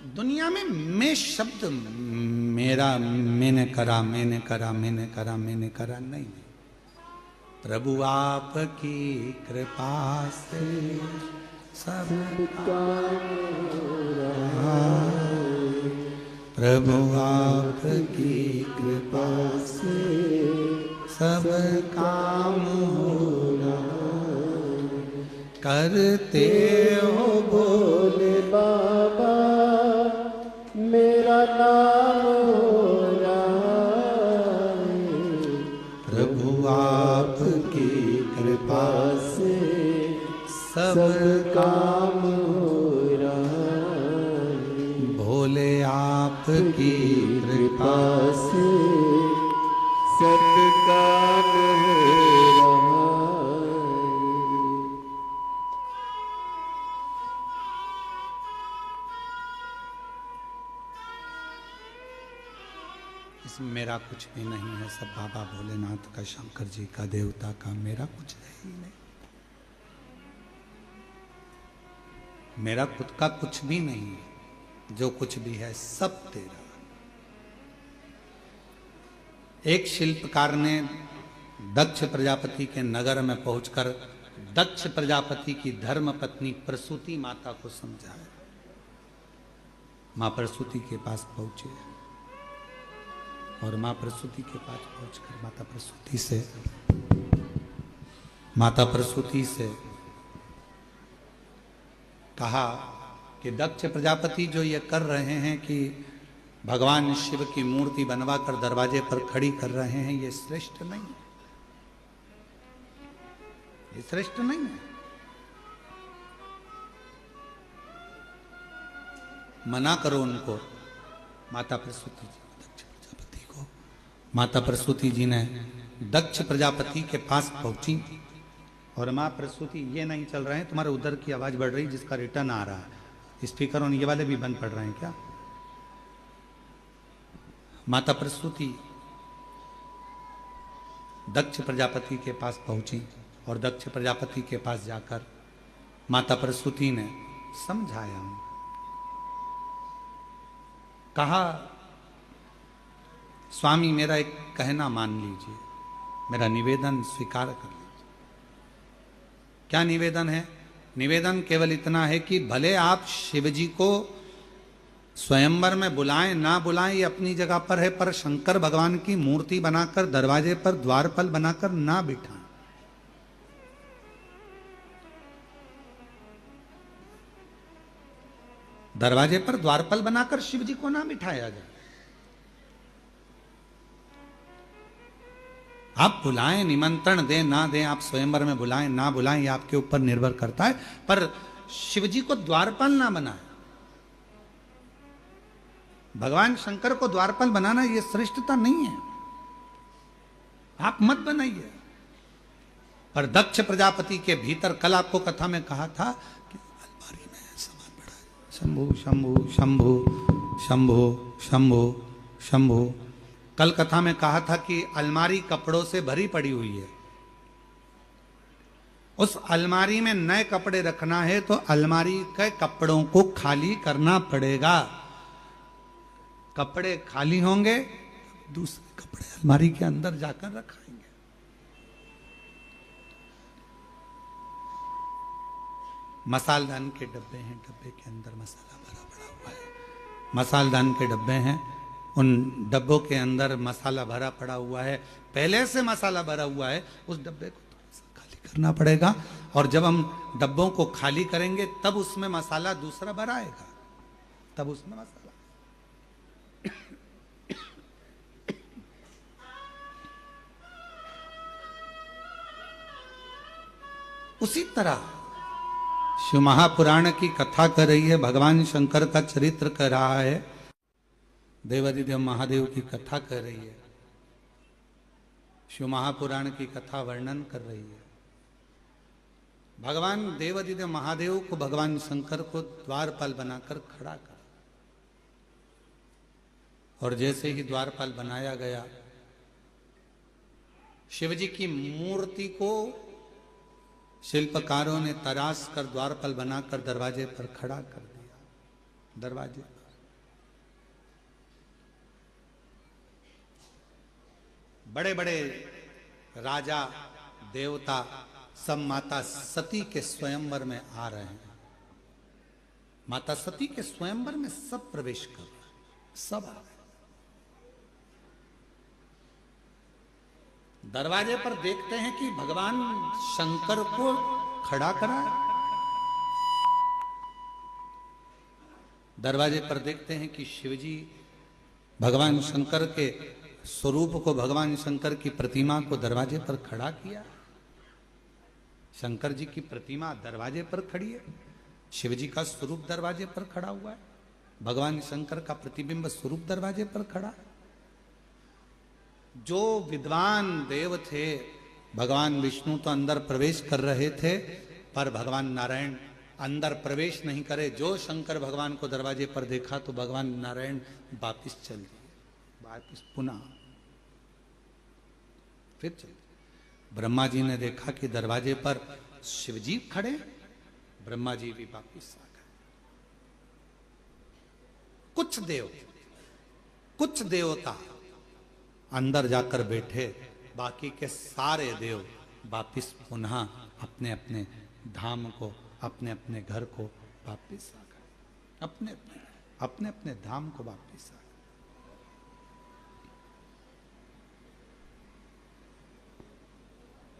दुनिया में मैं शब्द, मेरा, मैंने करा, मैंने करा, मैंने करा, मैंने करा नहीं। प्रभु आपकी कृपा से सब काम हो रहा, प्रभु आपकी कृपा से सब काम हो रहा, करते हो बोले बाबा मेरा नाम हो रहा, प्रभु आपकी कृपा से सब काम हो रहा, भोले आपकी कृपा से सब काम हो रहा। इसमें मेरा कुछ भी नहीं है, सब बाबा भोलेनाथ का, शंकर जी का, देवता का, मेरा कुछ है ही नहीं। मेरा खुद का कुछ भी नहीं है, जो कुछ भी है सब तेरा। एक शिल्पकार ने दक्ष प्रजापति के नगर में पहुंचकर दक्ष प्रजापति की धर्म पत्नी प्रसूति माता को समझाया। मां प्रसूति के पास पहुंचे और मां प्रसूति के पास पहुंचकर माता प्रसूति से कहा कि दक्ष प्रजापति जो ये कर रहे हैं कि भगवान शिव की मूर्ति बनवा कर दरवाजे पर खड़ी कर रहे हैं, ये श्रेष्ठ नहीं है, ये श्रेष्ठ नहीं है। मना करो उनको। माता प्रसूति जी दक्ष प्रजापति को, माता प्रसूति जी ने दक्ष प्रजापति के पास पहुंची और मां प्रसूति, ये नहीं चल रहे हैं, तुम्हारे उधर की आवाज बढ़ रही जिसका रिटर्न आ रहा है, स्पीकर और ये वाले भी बंद पड़ रहे हैं क्या? माता प्रसूति दक्ष प्रजापति के पास पहुंची और दक्ष प्रजापति के पास जाकर माता प्रसूति ने समझाया, कहा स्वामी मेरा एक कहना मान लीजिए, मेरा निवेदन स्वीकार कर लीजिए। क्या निवेदन है? निवेदन केवल इतना है कि भले आप शिवजी को स्वयंवर में बुलाएं ना बुलाएं ये अपनी जगह पर है, पर शंकर भगवान की मूर्ति बनाकर दरवाजे पर द्वारपाल बनाकर ना बिठाएं। दरवाजे पर द्वारपाल बनाकर शिवजी को ना बिठाया जाए। आप बुलाएं, निमंत्रण दें ना दें, आप स्वयंवर में बुलाएं ना बुलाएं, ये आपके ऊपर निर्भर करता है, पर शिवजी को द्वारपाल ना बनाए। भगवान शंकर को द्वारपाल बनाना ये श्रेष्ठता नहीं है। आप मत बनाइए। पर दक्ष प्रजापति के भीतर कल आपको कथा में कहा था कि अलमारी में सामान पड़ा है, शंभु शंभु शंभु शंभु शंभु शंभु। कल कथा में कहा था कि अलमारी कपड़ों से भरी पड़ी हुई है। उस अलमारी में नए कपड़े रखना है तो अलमारी के कपड़ों को खाली करना पड़ेगा। कपड़े खाली होंगे, दूसरे कपड़े अलमारी के अंदर जाकर रखाएंगे। मसालदान के डब्बे हैं, डब्बे के अंदर मसाला भरा पड़ा हुआ है। मसालदान के डब्बे हैं, उन डब्बों के अंदर मसाला भरा पड़ा हुआ है, पहले से मसाला भरा हुआ है। उस डब्बे को थोड़ा सा खाली करना पड़ेगा, और जब हम डब्बों को खाली करेंगे तब उसमें मसाला दूसरा भरा आएगा, तब उसमें मसाला। उसी तरह शिव महापुराण की कथा कर रही है, भगवान शंकर का चरित्र कर रहा है, देवादिदेव महादेव की कथा कर रही है, शिव महापुराण की कथा वर्णन कर रही है। भगवान देवादिदेव महादेव को भगवान शंकर को द्वारपाल बनाकर खड़ा कर, और जैसे ही द्वारपाल बनाया गया, शिवजी की मूर्ति को शिल्पकारों ने तराश कर द्वारपाल बनाकर दरवाजे पर खड़ा कर दिया। दरवाजे पर बड़े बड़े राजा देवता सब माता सती के स्वयंवर में आ रहे हैं। माता सती के स्वयंवर में सब प्रवेश कर रहे हैं, सब आ रहे हैं। दरवाजे पर देखते हैं कि भगवान शंकर को खड़ा करा है। दरवाजे पर देखते हैं कि शिवजी भगवान शंकर के स्वरूप को, भगवान शंकर की प्रतिमा को दरवाजे पर खड़ा किया। शंकर जी की प्रतिमा दरवाजे पर खड़ी है, शिवजी का स्वरूप दरवाजे पर खड़ा हुआ है, भगवान शंकर का प्रतिबिंब स्वरूप दरवाजे पर खड़ा है। जो विद्वान देव थे, भगवान विष्णु तो अंदर प्रवेश कर रहे थे, पर भगवान नारायण अंदर प्रवेश नहीं करे। जो शंकर भगवान को दरवाजे पर देखा तो भगवान नारायण वापिस चल दिए, वापिस पुनः फिर चल। ब्रह्मा जी ने देखा कि दरवाजे पर शिवजी खड़े, ब्रह्मा जी भी वापिस आ गए। कुछ देवता अंदर जाकर बैठे, बाकी के सारे देव वापिस पुनः अपने अपने धाम को, अपने अपने घर को वापिस आ गए, अपने अपने धाम को वापिस आ गए।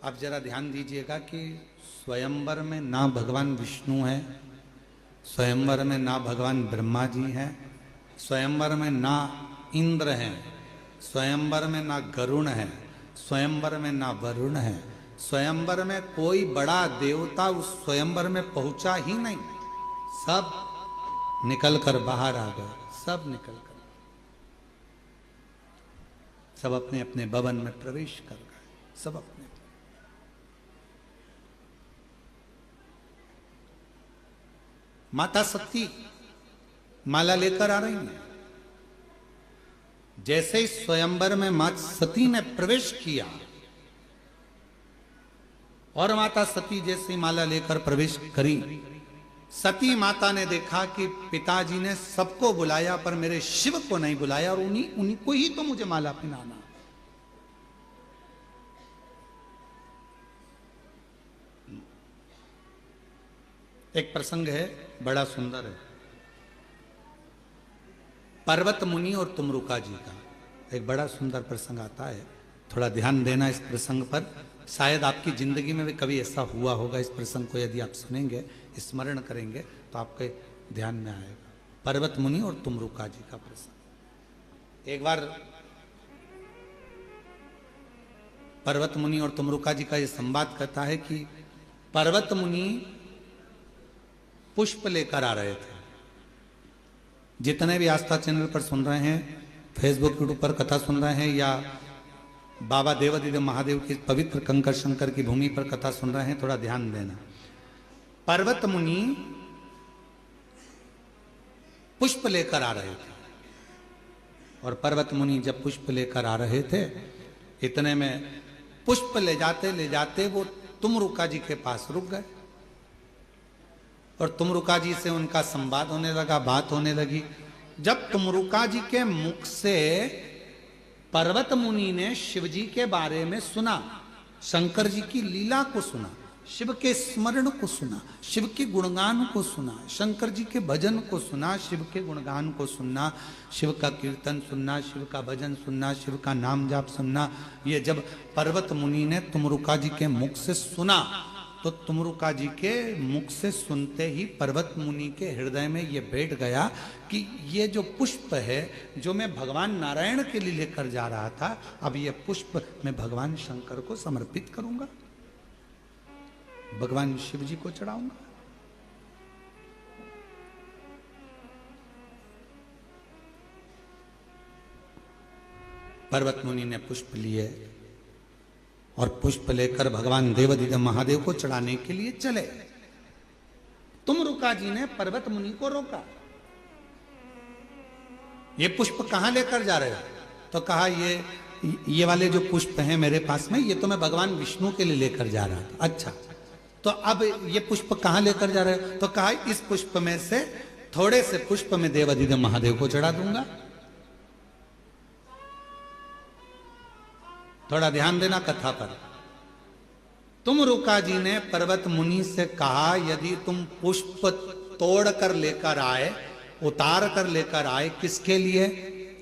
आप जरा ध्यान दीजिएगा कि स्वयंवर में ना भगवान विष्णु है, स्वयंवर में ना भगवान ब्रह्मा जी हैं, स्वयंवर में ना इंद्र हैं, स्वयंवर में ना गरुण है, स्वयंवर में ना वरुण है, स्वयंवर में कोई बड़ा देवता उस स्वयंवर में पहुंचा ही नहीं। सब निकल कर बाहर आ गए, सब निकल कर, सब अपने अपने भवन में प्रवेश कर गए, सब अपने। माता सती माला लेकर आ रही है। जैसे ही स्वयंवर में माता सती ने प्रवेश किया, और माता सती जैसे माला लेकर प्रवेश करी, सती माता ने देखा कि पिताजी ने सबको बुलाया पर मेरे शिव को नहीं बुलाया, और उन्हीं को ही तो मुझे माला पहनाना। एक प्रसंग है, बड़ा सुंदर है, पर्वत मुनि और तुमरुका जी का एक बड़ा सुंदर प्रसंग आता है। थोड़ा ध्यान देना इस प्रसंग पर, शायद आपकी जिंदगी में भी कभी ऐसा हुआ होगा। इस प्रसंग को यदि आप सुनेंगे, स्मरण करेंगे तो आपके ध्यान में आएगा। पर्वत मुनि और तुमरुका जी का प्रसंग। एक बार पर्वत मुनि और तुमरुका जी का यह संवाद कहता है कि पर्वत मुनि पुष्प लेकर आ रहे थे। जितने भी आस्था चैनल पर सुन रहे हैं, फेसबुक यूट्यूब पर कथा सुन रहे हैं, या बाबा देवादिदेव महादेव की पवित्र कंकर शंकर की भूमि पर कथा सुन रहे हैं, थोड़ा ध्यान देना। पर्वत मुनि पुष्प लेकर आ रहे थे, और पर्वत मुनि जब पुष्प लेकर आ रहे थे, इतने में पुष्प ले जाते वो तुमरुका जी के पास रुक गए, और तुमरुका जी से उनका संवाद होने लगा, बात होने लगी। जब तुमरुका जी के मुख से पर्वत मुनि ने शिव जी के बारे में सुना, शंकर जी की लीला को सुना, शिव के स्मरण को सुना, शिव के गुणगान को सुना, शंकर जी के भजन को सुना, शिव के गुणगान को सुनना, शिव का कीर्तन सुनना, शिव का भजन सुनना, शिव का नाम जाप सुनना, ये जब पर्वत मुनि ने तुमरुका जी के मुख से सुना, तो तुमरुका जी के मुख से सुनते ही पर्वत मुनि के हृदय में ये बैठ गया कि ये जो पुष्प है जो मैं भगवान नारायण के लिए लेकर जा रहा था, अब ये पुष्प मैं भगवान शंकर को समर्पित करूंगा, भगवान शिव जी को चढ़ाऊंगा। पर्वत मुनि ने पुष्प लिए और पुष्प लेकर भगवान देवादिदेव महादेव को चढ़ाने के लिए चले। तुमरुका जी ने पर्वत मुनि को रोका, ये पुष्प कहां लेकर जा रहे हो? तो कहा ये वाले जो पुष्प हैं मेरे पास में, ये तो मैं भगवान विष्णु के लिए लेकर जा रहा था। अच्छा, तो अब ये पुष्प कहां लेकर जा रहे हो? तो कहा इस पुष्प में से थोड़े से पुष्प में देवादिदेव महादेव को चढ़ा दूंगा। थोड़ा ध्यान देना कथा पर। तुमरुका जी ने पर्वत मुनि से कहा, यदि तुम पुष्प तोड़ कर लेकर आए, उतार कर लेकर आए, किसके लिए?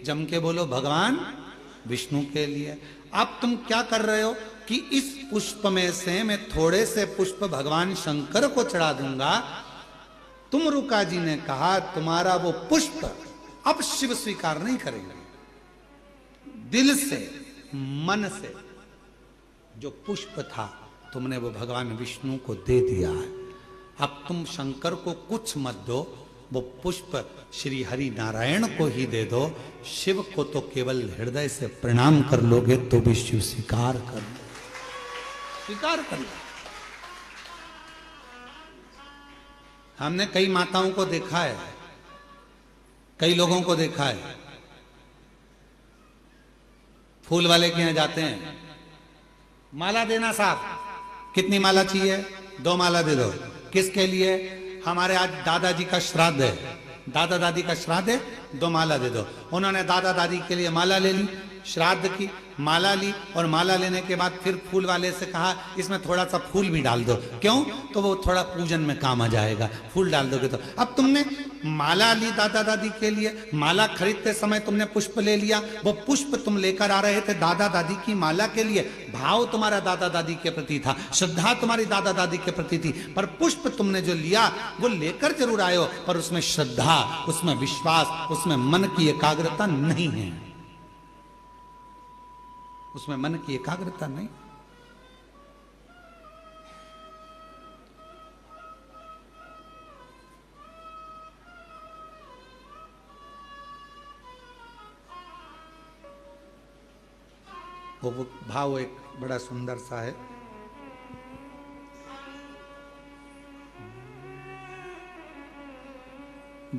जम के बोलो, भगवान विष्णु के लिए। अब तुम क्या कर रहे हो कि इस पुष्प में से मैं थोड़े से पुष्प भगवान शंकर को चढ़ा दूंगा। तुमरुका जी ने कहा, तुम्हारा वो पुष्प अब शिव स्वीकार नहीं करेंगे। दिल से, मन से जो पुष्प था तुमने वो भगवान विष्णु को दे दिया है। अब तुम शंकर को कुछ मत दो, वो पुष्प श्री हरि नारायण को ही दे दो। शिव को तो केवल हृदय से प्रणाम कर लोगे तो भी शिव स्वीकार कर लो, स्वीकार कर लो। हमने कई माताओं को देखा है, कई लोगों को देखा है, फूल वाले के यहां जाते हैं, माला देना साहब, कितनी माला चाहिए? 2 माला दे दो। किसके लिए? हमारे आज दादाजी का श्राद्ध है, दादा दादी का श्राद्ध है, 2 माला दे दो। उन्होंने दादा दादी के लिए माला ले ली, श्राद्ध की माला ली, और माला लेने के बाद फिर फूल वाले से कहा इसमें थोड़ा सा फूल भी डाल दो। क्यों? तो वो थोड़ा पूजन में काम आ जाएगा, फूल डाल दोगे तो। अब तुमने माला ली दादा दादी के लिए, माला खरीदते समय तुमने पुष्प ले लिया, वो पुष्प तुम लेकर आ रहे थे दादा दादी की माला के लिए। भाव तुम्हारा दादा दादी के प्रति था, श्रद्धा तुम्हारी दादा दादी के प्रति थी, पर पुष्प तुमने जो लिया वो लेकर जरूर आए हो, पर उसमें श्रद्धा, उसमें विश्वास, उसमें मन की एकाग्रता नहीं है, उसमें मन की एकाग्रता नहीं। वो भाव एक बड़ा सुंदर सा है।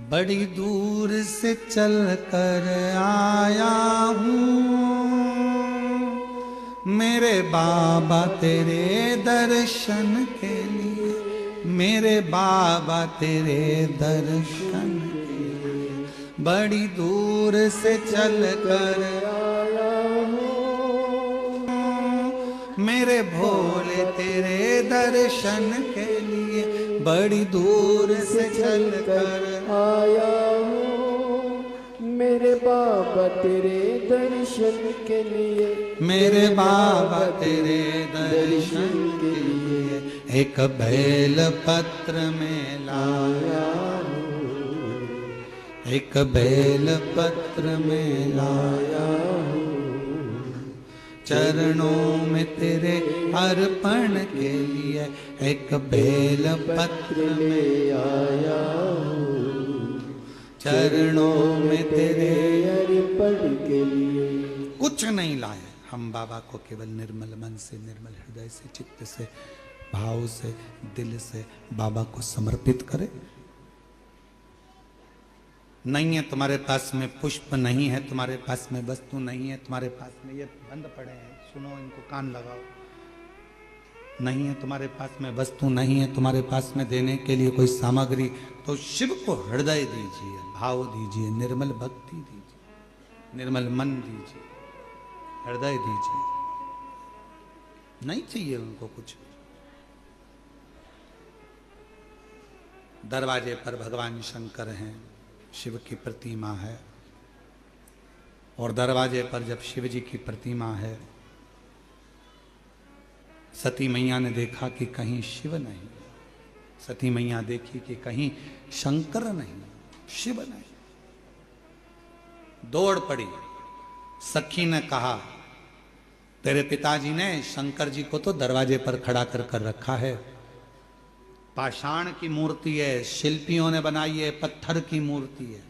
बड़ी दूर से चल कर आया हूँ मेरे बाबा तेरे दर्शन के लिए, मेरे बाबा तेरे दर्शन के लिए। बड़ी दूर से चल कर आया हूँ मेरे भोले तेरे दर्शन के लिए, बड़ी दूर से चल कर आया हूँ मेरे बाबा तेरे दर्शन के लिए, मेरे बाबा तेरे दर्शन के लिए। एक बेल पत्र में लाया हूँ, एक बेल पत्र में लाया हूँ, चरणों में तेरे अर्पण के लिए। एक बेल पत्र में आया हूँ, चरणों में तेरे अर्पण के लिए। कुछ नहीं लाए, हम बाबा को केवल निर्मल मन से, निर्मल हृदय से, चित्त से, भाव से, दिल से बाबा को समर्पित करें। नहीं है तुम्हारे पास में पुष्प, नहीं है तुम्हारे पास में वस्तु, नहीं है तुम्हारे पास में, ये बंद पड़े हैं, सुनो इनको, कान लगाओ। नहीं है तुम्हारे पास में वस्तु, नहीं है तुम्हारे पास में देने के लिए कोई सामग्री, तो शिव को हृदय दीजिए, भाव दीजिए, निर्मल भक्ति दीजिए, निर्मल मन दीजिए, हृदय दीजिए। नहीं चाहिए उनको कुछ। दरवाजे पर भगवान शंकर हैं, शिव की प्रतिमा है, और दरवाजे पर जब शिव जी की प्रतिमा है, सती मैया ने देखा कि कहीं शिव नहीं, सती मैया देखी कि कहीं शंकर नहीं, शिव नहीं। दौड़ पड़ी, सखी ने कहा तेरे पिताजी ने शंकर जी को तो दरवाजे पर खड़ा कर कर रखा है, पाषाण की मूर्ति है, शिल्पियों ने बनाई है, पत्थर की मूर्ति है।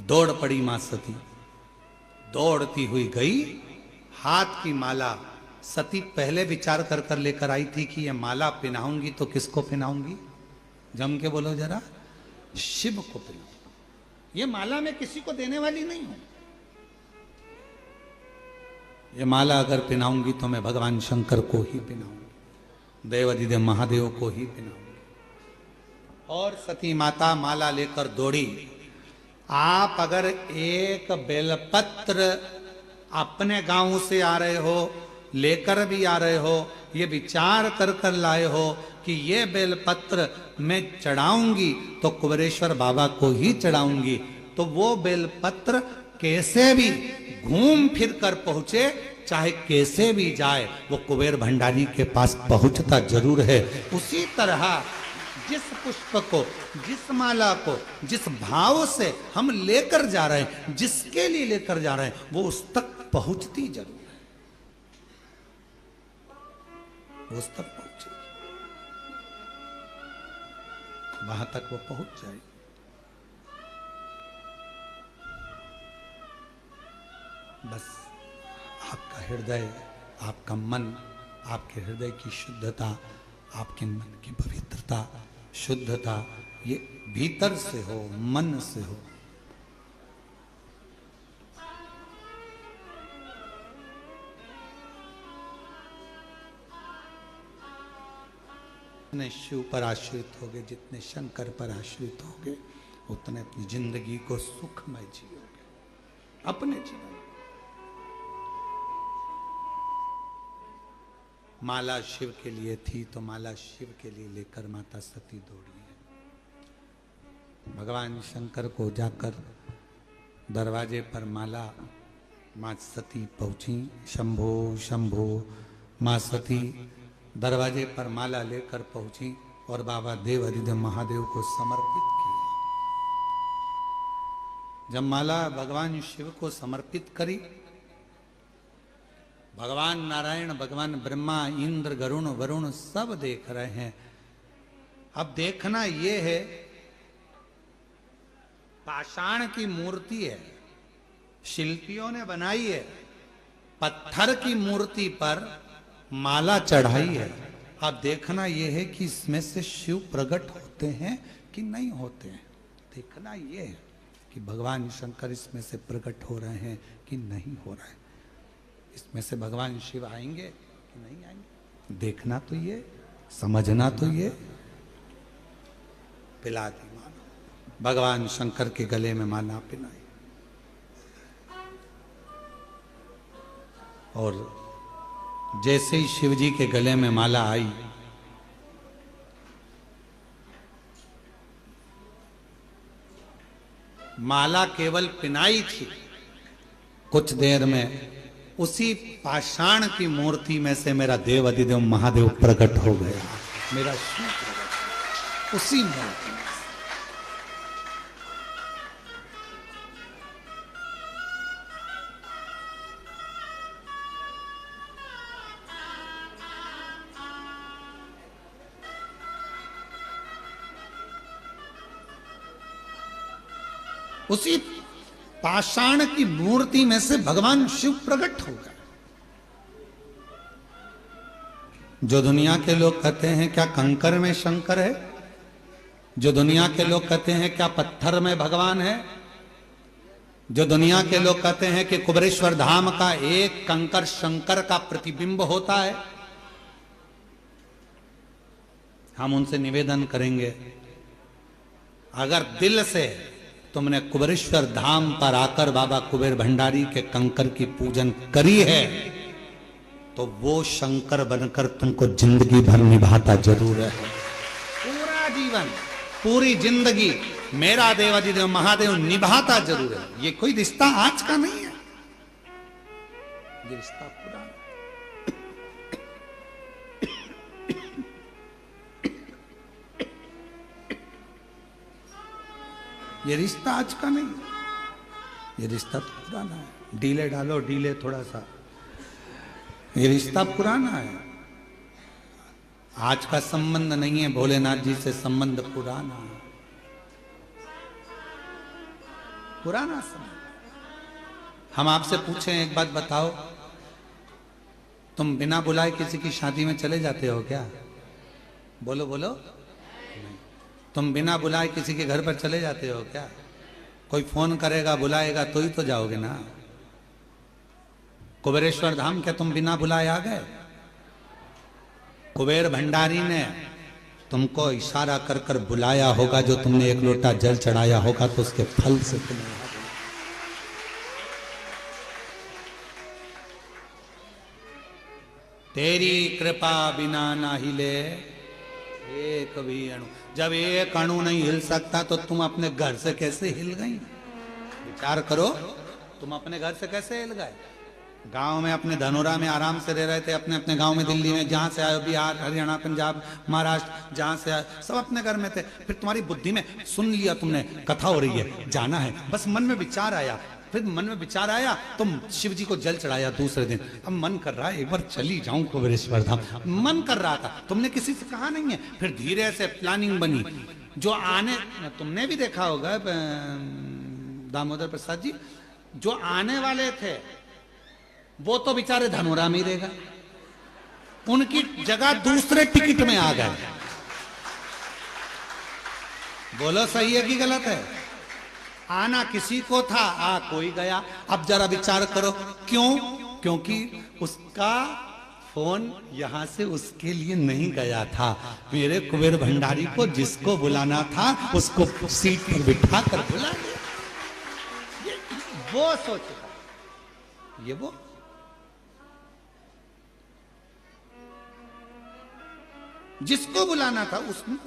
दौड़ पड़ी मां सती, दौड़ती हुई गई, हाथ की माला सती पहले विचार कर कर लेकर आई थी कि ये माला पहनाऊंगी तो किसको पहनाऊंगी, जम के बोलो जरा, शिव को पहनाऊंगी। ये माला मैं किसी को देने वाली नहीं हूं, ये माला अगर पहनाऊंगी तो मैं भगवान शंकर को ही पहनाऊंगी, देवाधिदेव महादेव को ही पहनाऊंगी। और सती माता माला लेकर दौड़ी। आप अगर एक बेलपत्र अपने गांव से आ रहे हो, लेकर भी आ रहे हो, ये विचार कर कर लाए हो कि ये बेलपत्र मैं चढ़ाऊंगी तो कुबेरेश्वर बाबा को ही चढ़ाऊंगी, तो वो बेलपत्र कैसे भी घूम फिर कर पहुंचे, चाहे कैसे भी जाए, वो कुबेर भंडारी के पास पहुंचता जरूर है। उसी तरह जिस पुष्प को, जिस माला को, जिस भाव से हम लेकर जा रहे हैं, जिसके लिए लेकर जा रहे हैं, वो उस तक पहुंचती जरूर है, वो उस तक पहुंचेगी, वहां तक वो पहुंच जाएगी। बस आपका हृदय, आपका मन, आपके हृदय की शुद्धता, आपके मन की पवित्रता, शुद्धता, ये भीतर से हो, मन से हो। जितने शिव पर आश्रित होगे, जितने शंकर पर आश्रित होगे, उतने अपनी जिंदगी को सुखमय जियोगे, अपने जीवन। माला शिव के लिए थी तो माला शिव के लिए लेकर माता सती दौड़ी है। भगवान शंकर को जाकर दरवाजे पर माला मां सती पहुंची। शंभो शंभो, मां सती दरवाजे पर माला लेकर पहुंची और बाबा देवाधिदेव महादेव को समर्पित किया। जब माला भगवान शिव को समर्पित करी, भगवान नारायण, भगवान ब्रह्मा, इंद्र, गरुण, वरुण सब देख रहे हैं। अब देखना ये है, पाषाण की मूर्ति है, शिल्पियों ने बनाई है, पत्थर की मूर्ति पर माला चढ़ाई है। अब देखना ये है कि इसमें से शिव प्रकट होते हैं कि नहीं होते हैं। देखना ये है कि भगवान शंकर इसमें से प्रकट हो रहे हैं कि नहीं हो रहे हैं, इसमें से भगवान शिव आएंगे कि नहीं आएंगे। देखना तो ये, समझना तो ये। पिला दी माला, भगवान शंकर के गले में माला पिलाई, और जैसे ही शिव जी के गले में माला आई, माला केवल पिनाई थी, कुछ देर में उसी पाषाण की मूर्ति में से मेरा देव अधिदेव महादेव प्रकट हो गया, मेरा शिव प्रकट उसी मूर्ति में। उसी पाषाण की मूर्ति में से भगवान शिव प्रकट हो गए। जो दुनिया के लोग कहते हैं क्या कंकर में शंकर है, जो दुनिया के लोग कहते हैं क्या पत्थर में भगवान है, जो दुनिया के लोग कहते हैं कि कुबेरेश्वर धाम का एक कंकर शंकर का प्रतिबिंब होता है, हम उनसे निवेदन करेंगे अगर दिल से तुमने कुबेरेश्वर धाम पर आकर बाबा कुबेर भंडारी के कंकर की पूजन करी है तो वो शंकर बनकर तुमको जिंदगी भर निभाता जरूर है। पूरा जीवन, पूरी जिंदगी मेरा देवाधिदेव महादेव निभाता जरूर है। ये कोई रिश्ता आज का नहीं है, ये रिश्ता पुराना। ये रिश्ता आज का नहीं, ये रिश्ता तो पुराना है। डीले डालो, डीले थोड़ा सा, ये रिश्ता पुराना है। आज का संबंध नहीं है, भोलेनाथ जी से संबंध पुराना है, पुराना संबंध। हम आपसे पूछें एक बात बताओ, तुम बिना बुलाए किसी की शादी में चले जाते हो क्या? बोलो बोलो। नहीं। तुम बिना बुलाए किसी के घर पर चले जाते हो क्या? कोई फोन करेगा बुलाएगा तो ही तो जाओगे ना। कुबेरेश्वर धाम क्या तुम बिना बुलाए आ गए? कुबेर भंडारी ने तुमको इशारा कर कर बुलाया होगा, जो तुमने एक लोटा जल चढ़ाया होगा तो उसके फल से तुम्हें तेरी कृपा बिना ना हिले एक भी अणु। जब एक अणु नहीं हिल सकता तो तुम अपने घर से कैसे हिल गई? विचार करो, तुम अपने घर से कैसे हिल गए? गांव में अपने धनोरा में आराम से रह रहे थे, अपने अपने गांव में, दिल्ली में, जहां से आए, बिहार, हरियाणा, पंजाब, महाराष्ट्र, जहां से आए सब अपने घर में थे। फिर तुम्हारी बुद्धि में सुन लिया तुमने कथा हो रही है, जाना है, बस मन में विचार आया। फिर मन में विचार आया, तुम शिव जी को जल चढ़ाया दूसरे दिन। अब मन कर रहा है एक बार चली जाऊं कुबेरेश्वर धाम, मन कर रहा था, तुमने किसी से कहा नहीं है। फिर धीरे से प्लानिंग बनी। जो आने, तुमने भी देखा होगा दामोदर प्रसाद जी, जो आने वाले थे वो तो बेचारे धनोरा में ही रहेगा, उनकी जगह दूसरे टिकट में आ गए। बोलो सही है कि गलत है? आना किसी को था, कोई गया। अब जरा विचार करो क्यों? क्योंकि उसका फोन यहां से उसके लिए नहीं गया था। मेरे कुबेर भंडारी को जिसको बुलाना था उसको सीट पर बिठा कर बुला दिया। वो सोचता, ये वो जिसको बुलाना था उसने